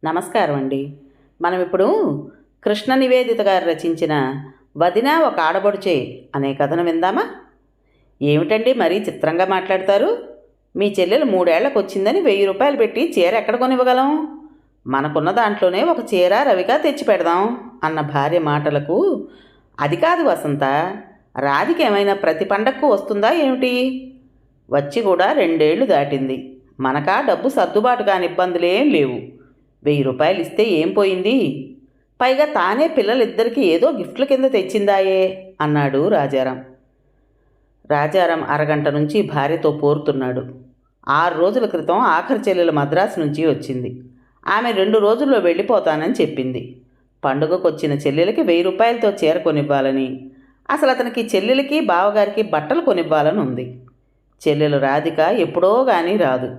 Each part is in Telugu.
నమస్కారం అండి. మనం ఇప్పుడు కృష్ణ నివేదిత గారు రచించిన వదిన ఒక ఆడబడుచే అనే కథను విందామా? ఏమిటండి మరీ చిత్రంగా మాట్లాడతారు? మీ చెల్లెలు 3 ఏళ్లకు వచ్చిందని 1000 రూపాయలు పెట్టి చీర ఎక్కడ కొనివ్వగలం? మనకున్న దాంట్లోనే ఒక చీర రవిక తెచ్చి పెడదాం అన్న భార్య మాటలకు, అది కాదు వసంత, రాధిక ఏమైనా ప్రతి పండక్కు వస్తుందా ఏమిటి? వచ్చి కూడా 2 ఏళ్లు దాటింది. మనకా డబ్బు సర్దుబాటు కాని ఇబ్బందులేం లేవు. 1000 రూపాయలు ఇస్తే ఏం పోయింది? పైగా తానే పిల్లలిద్దరికీ ఏదో గిఫ్ట్ల కింద తెచ్చిందాయే అన్నాడు రాజారాం. రాజారాం అరగంట నుంచి భార్యతో పోరుతున్నాడు. 6 రోజుల క్రితం ఆఖరి చెల్లెలు మద్రాసు నుంచి వచ్చింది. ఆమె 2 రోజుల్లో వెళ్ళిపోతానని చెప్పింది. పండుగకొచ్చిన చెల్లెలకి 1000 రూపాయలతో చీర కొనివ్వాలని, అసలు అతనికి చెల్లెలకి బావగారికి బట్టలు కొనివ్వాలని ఉంది. చెల్లెలు రాధిక ఎప్పుడో కానీ రాదు.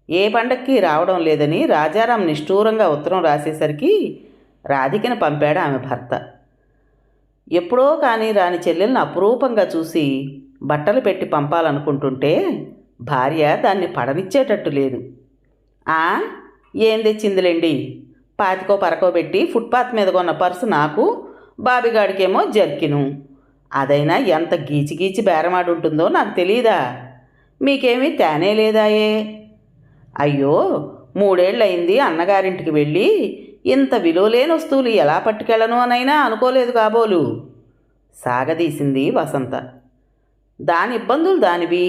ఏ పండక్కి రావడం లేదని రాజారాం నిష్ఠూరంగా ఉత్తరం రాసేసరికి రాధికను పంపాడు ఆమె భర్త. ఎప్పుడో కానీ రాని చెల్లెల్ని అపురూపంగా చూసి బట్టలు పెట్టి పంపాలనుకుంటుంటే భార్య దాన్ని పడనిచ్చేటట్టు లేదు. ఆ ఏం తెచ్చిందిలేండి, పాతికో పరకో పెట్టి ఫుట్పాత్ మీద కొన్న పర్సు నాకు, బాబిగాడికేమో జర్కిను. అదైనా ఎంత గీచి గీచి బేరమాడుంటుందో నాకు తెలీదా? మీకేమీ తేనే లేదాయే. అయ్యో, 3 ఏళ్ళయింది అన్నగారింటికి వెళ్ళి ఇంత విలువలేని వస్తువులు ఎలా పట్టుకెళ్ళను అనైనా అనుకోలేదు కాబోలు సాగదీసింది వసంత. దాని ఇబ్బందులు దానివి.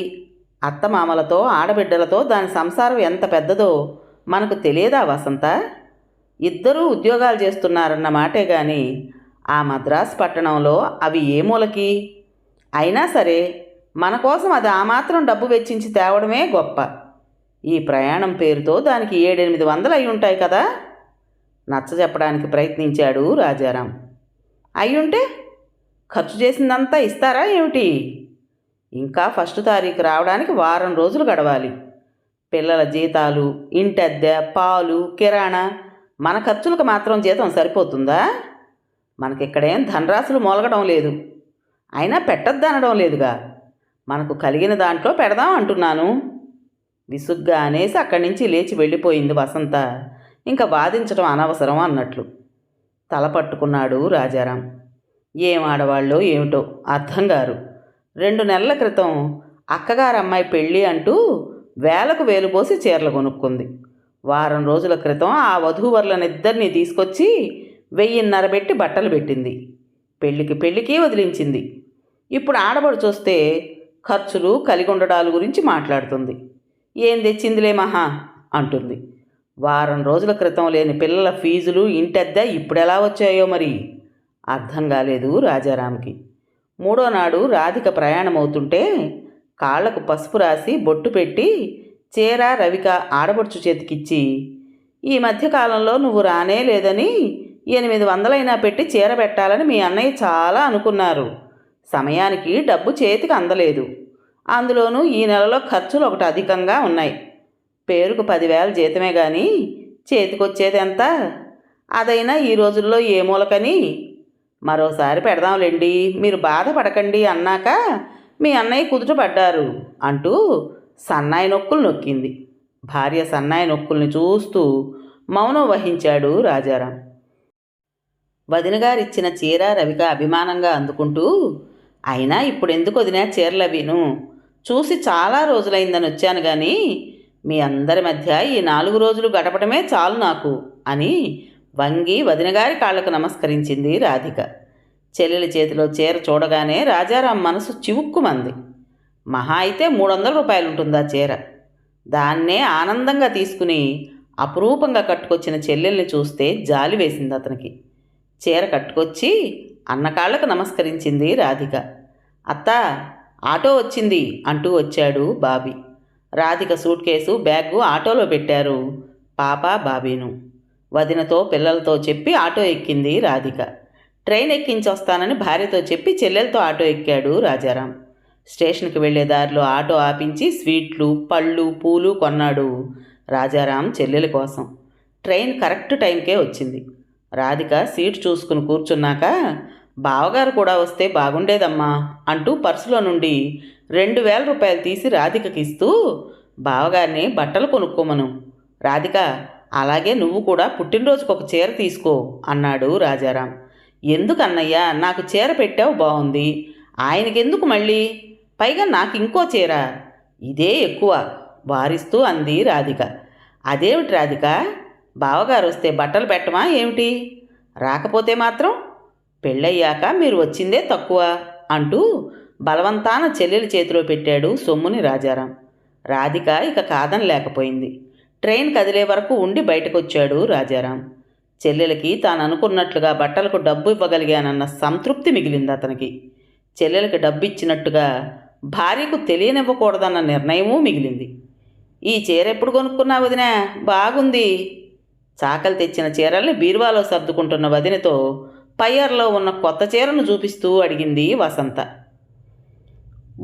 అత్తమామలతో ఆడబిడ్డలతో దాని సంసారం ఎంత పెద్దదో మనకు తెలియదా వసంత? ఇద్దరూ ఉద్యోగాలు చేస్తున్నారన్న మాటే గాని ఆ మద్రాసు పట్టణంలో అవి ఏ మూలకి? అయినా సరే మన కోసం అది ఆ మాత్రం డబ్బు వెచ్చించి తేవడమే గొప్ప. ఈ ప్రయాణం పేరుతో దానికి 700-800 అయి ఉంటాయి కదా? నచ్చజెప్పడానికి ప్రయత్నించాడు రాజారాం. అయ్యుంటే ఖర్చు చేసిందంతా ఇస్తారా ఏమిటి? ఇంకా 1 తారీఖు రావడానికి వారం రోజులు గడవాలి. పిల్లల జీతాలు, ఇంటద్దె, పాలు, కిరాణా, మన ఖర్చులకు మాత్రం జీతం సరిపోతుందా? మనకిక్కడేం ధనరాశులు మొలగడం లేదు. అయినా పెట్టద్దనడం లేదుగా. మనకు కలిగిన దాంట్లో పెడదాం అంటున్నాను. విసుగ్గా అనేసి అక్కడి నుంచి లేచి వెళ్ళిపోయింది వసంత. ఇంకా వాదించడం అనవసరం అన్నట్లు తల పట్టుకున్నాడు రాజారాం. ఏం ఆడవాళ్ళో ఏమిటో అర్థం గారు. 2 నెలల క్రితం అక్కగారు అమ్మాయి పెళ్ళి అంటూ వేలకు వేలు పోసి చీరలు కొనుక్కుంది. వారం రోజుల క్రితం ఆ వధూవరులనిద్దరినీ తీసుకొచ్చి 1000.5 పెట్టి బట్టలు పెట్టింది. పెళ్ళికి వదిలించింది. ఇప్పుడు ఆడబడు చూస్తే ఖర్చులు కలిగుండడాలు గురించి మాట్లాడుతుంది. ఏం తెచ్చిందిలే మహా అంటుంది. వారం రోజుల క్రితం లేని పిల్లల ఫీజులు, ఇంటద్దె ఇప్పుడెలా వచ్చాయో మరి అర్థం కాలేదు రాజారాంకి. 3వ నాడు రాధిక ప్రయాణమవుతుంటే కాళ్లకు పసుపు రాసి బొట్టు పెట్టి చీర రవిక ఆడబడుచు చేతికిచ్చి, ఈ మధ్యకాలంలో నువ్వు రానే లేదని 800 పెట్టి చీర పెట్టాలని మీ అన్నయ్య చాలా అనుకున్నారు. సమయానికి డబ్బు చేతికి అందలేదు. అందులోనూ ఈ నెలలో ఖర్చులు ఒకటి అధికంగా ఉన్నాయి. పేరుకు 10,000 జీతమే కానీ చేతికొచ్చేది ఎంత? అదైనా ఈ రోజుల్లో ఏ మూలకని? మరోసారి పెడదాంలేండి, మీరు బాధపడకండి అన్నాక మీ అన్నయ్య కుదుట పడ్డారు అంటూ సన్నాయి నొక్కులు నొక్కింది. భార్య సన్నాయి నొక్కుల్ని చూస్తూ మౌనం వహించాడు రాజారాం. వదినగారిచ్చిన చీర రవిక అభిమానంగా అందుకుంటూ, అయినా ఇప్పుడెందుకు వదినా చీరలవిను, చూసి చాలా రోజులైందని వచ్చాను కానీ మీ అందరి మధ్య ఈ 4 రోజులు గడపడమే చాలు నాకు అని వంగి వదినగారి కాళ్లకు నమస్కరించింది రాధిక. చెల్లెలి చేతిలో చీర చూడగానే రాజారాం మనసు చివుక్కుమంది. మహా అయితే 300 రూపాయలు ఉంటుందా చీర. దాన్నే ఆనందంగా తీసుకుని అపురూపంగా కట్టుకొచ్చిన చెల్లెల్ని చూస్తే జాలి వేసింది అతనికి. చీర కట్టుకొచ్చి అన్నకాళ్లకు నమస్కరించింది రాధిక. అత్తా, ఆటో వచ్చింది అంటూ వచ్చాడు Bobby. Radhika suit case, bag ఆటోలో పెట్టారు పాప బాబీను. వదినతో పిల్లలతో చెప్పి ఆటో ఎక్కింది రాధిక. ట్రైన్ ఎక్కించొస్తానని భార్యతో చెప్పి చెల్లెలతో ఆటో ఎక్కాడు రాజారాం. స్టేషన్కి వెళ్లే దారిలో ఆటో ఆపించి స్వీట్లు, పళ్ళు, పూలు కొన్నాడు రాజారాం చెల్లెల కోసం. ట్రైన్ కరెక్ట్ టైంకే వచ్చింది. రాధిక సీటు చూసుకుని కూర్చున్నాక, బావగారు కూడా వస్తే బాగుండేదమ్మా అంటూ పర్సులో నుండి 2,000 రూపాయలు తీసి రాధికకి ఇస్తూ, బావగారిని బట్టలు కొనుక్కోమను, రాధిక అలాగే నువ్వు కూడా పుట్టినరోజుకు ఒక చీర తీసుకో అన్నాడు రాజారాం. ఎందుకు అన్నయ్య, నాకు చీర పెట్టావు బాగుంది, ఆయనకెందుకు మళ్ళీ, పైగా నాకు ఇంకో చీర, ఇదే ఎక్కువ వారిస్తూ అంది రాధిక. అదేమిటి రాధిక, బావగారు వస్తే బట్టలు పెట్టమా ఏమిటి, రాకపోతే మాత్రం పెళ్ళయ్యాక మీరు వచ్చిందే తక్కువ అంటూ బలవంతాన చెల్లెలి చేతిలో పెట్టాడు సొమ్ముని రాజారాం. రాధిక ఇక కాదనలేకపోయింది. ట్రైన్ కదిలే వరకు ఉండి బయటకొచ్చాడు రాజారాం. చెల్లెలకి తాను అనుకున్నట్లుగా బట్టలకు డబ్బు ఇవ్వగలిగానన్న సంతృప్తి మిగిలింది అతనికి. చెల్లెలకి డబ్బు ఇచ్చినట్టుగా భార్యకు తెలియనివ్వకూడదన్న నిర్ణయమూ మిగిలింది. ఈ చీర ఎప్పుడు కొనుక్కున్నా వదినా, బాగుంది. చాకలి తెచ్చిన చీరల్ని బీరువాలో సర్దుకుంటున్న వదినతో పయ్యర్లో ఉన్న కొత్త చీరను చూపిస్తూ అడిగింది వసంత.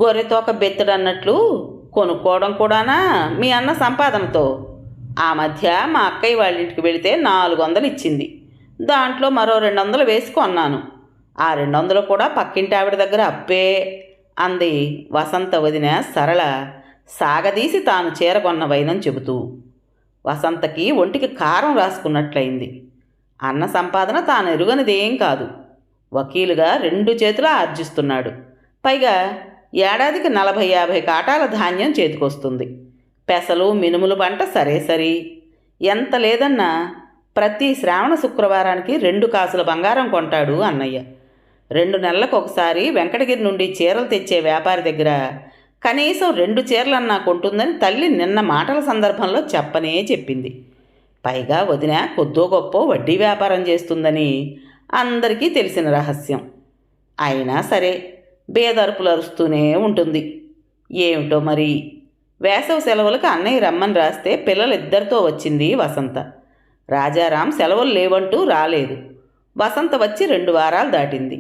గొర్రెతోక బెత్తడన్నట్లు కొనుక్కోవడం కూడానా మీ అన్న సంపాదనతో? ఆ మధ్య మా అక్కయ్య వాళ్ళ ఇంటికి వెళితే 400 ఇచ్చింది, దాంట్లో మరో 200 వేసుకొన్నాను. ఆ 200 కూడా పక్కింటి ఆవిడ దగ్గర అప్పే అంది వసంత వదిన సరళ సాగదీసి తాను చీర కొన్న వైనం చెబుతూ. వసంతకి ఒంటికి కారం రాసుకున్నట్లయింది. అన్న సంపాదన తాను ఎరుగనిదేం కాదు. వకీలుగా 2 చేతులా ఆర్జిస్తున్నాడు. పైగా ఏడాదికి 40-50 కాటాల ధాన్యం చేతికొస్తుంది. పెసలు మినుములు పంట సరే సరి. ఎంత లేదన్నా ప్రతి శ్రావణ శుక్రవారానికి 2 కాసుల బంగారం కొంటాడు అన్నయ్య. 2 నెలలకు ఒకసారి వెంకటగిరి నుండి చీరలు తెచ్చే వ్యాపారి దగ్గర కనీసం 2 చీరలన్నా కొంటుందని తల్లి నిన్న మాటల సందర్భంలో చెప్పనే చెప్పింది. పైగా వదిన కొద్దో గొప్పో వడ్డీ వ్యాపారం చేస్తుందని అందరికీ తెలిసిన రహస్యం. అయినా సరే బేదరుపులు అరుస్తూనే ఉంటుంది. ఏమిటో మరి, వేసవి సెలవులకు అన్నయ్య రమ్మని రాస్తే పిల్లలిద్దరితో వచ్చింది వసంత. రాజారాం సెలవులు లేవంటూ రాలేదు. వసంత వచ్చి 2 వారాలు దాటింది.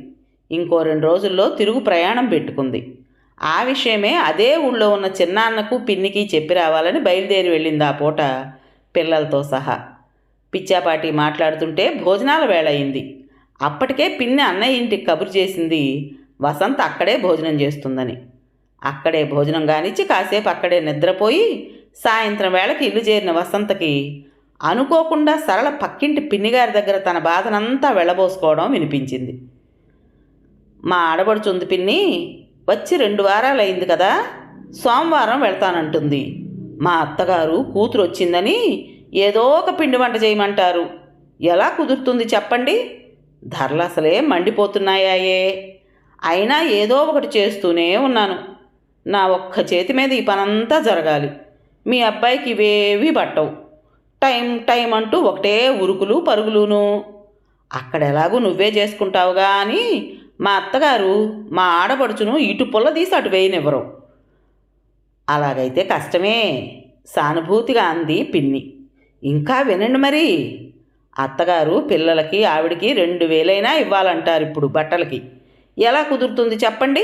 ఇంకో 2 రోజుల్లో తిరుగు ప్రయాణం పెట్టుకుంది. ఆ విషయమే అదే ఊళ్ళో ఉన్న చిన్నాన్నకు పిన్నికి చెప్పి రావాలని బయలుదేరి వెళ్ళింది ఆ పూట పిల్లలతో సహా. పిచ్చాపాటి మాట్లాడుతుంటే భోజనాల వేళ అయింది. అప్పటికే పిన్ని అన్నయ్య ఇంటికి కబురు చేసింది వసంత అక్కడే భోజనం చేస్తుందని. అక్కడే భోజనం కానిచ్చి కాసేపు అక్కడే నిద్రపోయి సాయంత్రం వేళకి ఇల్లు చేరిన వసంతకి అనుకోకుండా సరళ పక్కింటి పిన్నిగారి దగ్గర తన బాధనంతా వెళ్ళబోసుకోవడం వినిపించింది. మా ఆడబడుచుంది పిన్ని, వచ్చి 2 వారాలు అయింది కదా, సోమవారం వెళ్తానంటుంది. మా అత్తగారు కూతురు వచ్చిందని ఏదో ఒక పిండి వంట చేయమంటారు. ఎలా కుదురుతుంది చెప్పండి? ధరలు అసలే మండిపోతున్నాయాయే. అయినా ఏదో ఒకటి చేస్తూనే ఉన్నాను. నా ఒక్క చేతి మీద ఈ పనంతా జరగాలి. మీ అబ్బాయికి ఇవేవీ పట్టవు. టైం అంటూ ఒకటే ఉరుకులు పరుగులును. అక్కడ ఎలాగూ నువ్వే చేసుకుంటావుగా అని మా అత్తగారు మా ఆడపడుచును ఇటు పుల్ల తీసి అటు వేయనివ్వరు. అలాగైతే కష్టమే, సానుభూతిగా అంది పిన్ని. ఇంకా వినండి మరి, అత్తగారు పిల్లలకి ఆవిడికి 2000 ఇవ్వాలంటారు ఇప్పుడు బట్టలకి. ఎలా కుదురుతుంది చెప్పండి?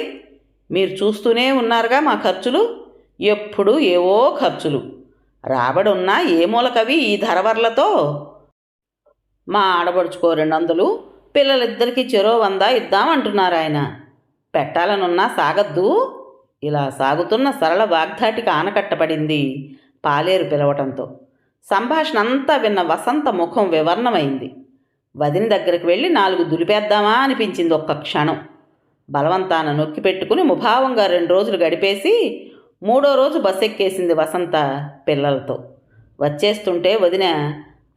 మీరు చూస్తూనే ఉన్నారుగా మా ఖర్చులు. ఎప్పుడూ ఏవో ఖర్చులు. రాబడున్నా ఏ మూలకవి ఈ ధరవర్లతో. మా ఆడబడుచుకో 200, పిల్లలిద్దరికీ చెరో 100 ఇద్దామంటున్నారు ఆయన. పెట్టాలనున్నా సాగద్దు. ఇలా సాగుతున్న సరళ వాగ్ధాటికి ఆనకట్టపడింది పాలేరు పిలవటంతో. సంభాషణ అంతా విన్న వసంత ముఖం వివర్ణమైంది. వదిన దగ్గరికి వెళ్ళి 4 దులిపేద్దామా అనిపించింది ఒక్క క్షణం. బలవంతాన నొక్కి పెట్టుకుని ముభావంగా 2 రోజులు గడిపేసి 3వ రోజు బస్ ఎక్కేసింది వసంత పిల్లలతో. వచ్చేస్తుంటే వదిన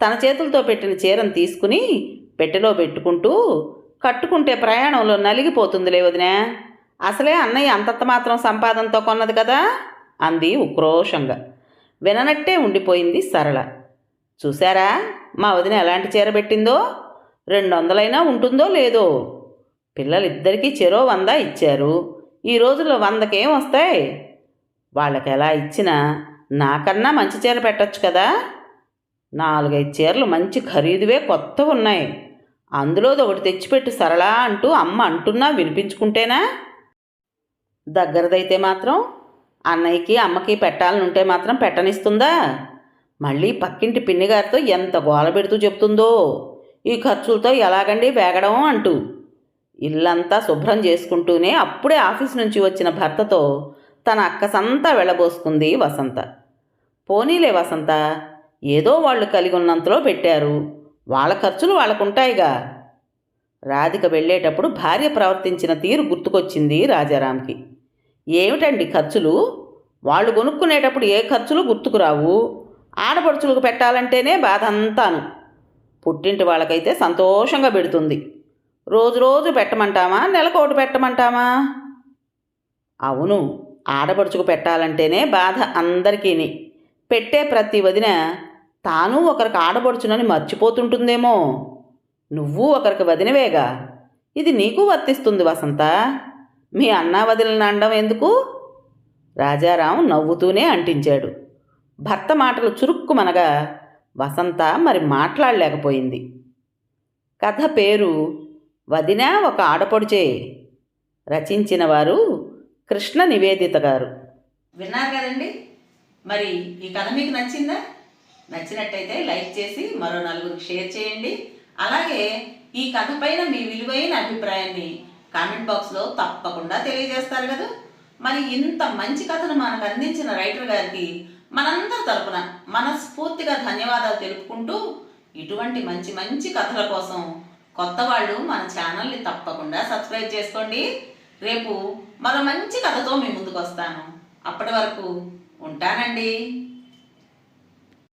తన చేతులతో పెట్టిన చీరను తీసుకుని పెట్టెలో పెట్టుకుంటూ, కట్టుకుంటే ప్రయాణంలో నలిగిపోతుందిలే వదిన, అసలే అన్నయ్య అంతంత మాత్రం సంపాదనతో కొన్నది కదా అంది ఉక్రోషంగా. విననట్టే ఉండిపోయింది సరళ. చూశారా మా వదిన ఎలాంటి చీర పెట్టిందో? 200 ఉంటుందో లేదో. పిల్లలిద్దరికీ చెరో 100 ఇచ్చారు. ఈ రోజుల్లో 100కేం వస్తాయి? వాళ్ళకి ఎలా ఇచ్చినా నాకన్నా మంచి చీర పెట్టచ్చు కదా. 4-5 చీరలు మంచి ఖరీదువే కొత్తవి ఉన్నాయి. అందులోది ఒకటి తెచ్చిపెట్టు సరళా అంటూ అమ్మ అంటున్నా వినిపించుకుంటేనా? దగ్గరదైతే మాత్రం అన్నయ్యకి అమ్మకి పెట్టాలనుంటే మాత్రం పెట్టనిస్తుందా? మళ్ళీ పక్కింటి పిన్నిగారితో ఎంత గోల పెడుతూ చెప్తుందో, ఈ ఖర్చులతో ఎలాగండి వేగడం అంటూ. ఇల్లంతా శుభ్రం చేసుకుంటూనే అప్పుడే ఆఫీస్ నుంచి వచ్చిన భర్తతో తన అక్కసంతా వెళ్ళబోసుకుంది వసంత. పోనీలే వసంత, ఏదో వాళ్ళు కలిగి ఉన్నంతలో పెట్టారు. వాళ్ళ ఖర్చులు వాళ్ళకుంటాయిగా. రాధిక వెళ్ళేటప్పుడు భార్య ప్రవర్తించిన తీరు గుర్తుకొచ్చింది రాజారాంకి. ఏమిటండి ఖర్చులు? వాళ్ళు కొనుక్కునేటప్పుడు ఏ ఖర్చులు గుర్తుకురావు. ఆడపడుచులకు పెట్టాలంటేనే బాధ అంతాను. పుట్టింటి వాళ్ళకైతే సంతోషంగా పెడుతుంది. రోజు రోజు పెట్టమంటామా, నెలకోటి పెట్టమంటామా? అవును, ఆడపడుచుకు పెట్టాలంటేనే బాధ అందరికీని. పెట్టే ప్రతి వదిన తాను ఒకరికి ఆడపడుచునని మర్చిపోతుంటుందేమో. నువ్వు ఒకరికి వదినవేగా. ఇది నీకు వర్తిస్తుంది వసంత. మీ అన్నా వదిలిన అండం ఎందుకు? రాజారాం నవ్వుతూనే అంటించాడు. భర్త మాటలు చురుక్కుమనగా వసంత మరి మాట్లాడలేకపోయింది. కథ పేరు వదిన ఒక ఆడపడుచే. రచించిన వారు కృష్ణ నివేదిత గారు. విన్నారు కదండి. మరి ఈ కథ మీకు నచ్చిందా? నచ్చినట్టయితే లైక్ చేసి మరో నలుగురికి షేర్ చేయండి. అలాగే ఈ కథ పైన మీ విలువైన అభిప్రాయాన్ని కామెంట్ బాక్స్లో తప్పకుండా తెలియజేస్తారు కదా. మరి ఇంత మంచి కథను మనకు అందించిన రైటర్ గారికి మనందరి తరపున మనస్ఫూర్తిగా ధన్యవాదాలు తెలుపుకుంటూ, ఇటువంటి మంచి మంచి కథల కోసం కొత్త వాళ్ళు మన ఛానల్ని తప్పకుండా సబ్స్క్రైబ్ చేసుకోండి. రేపు మరో మంచి కథతో మీ ముందుకు వస్తాను. అప్పటి వరకు ఉంటానండి.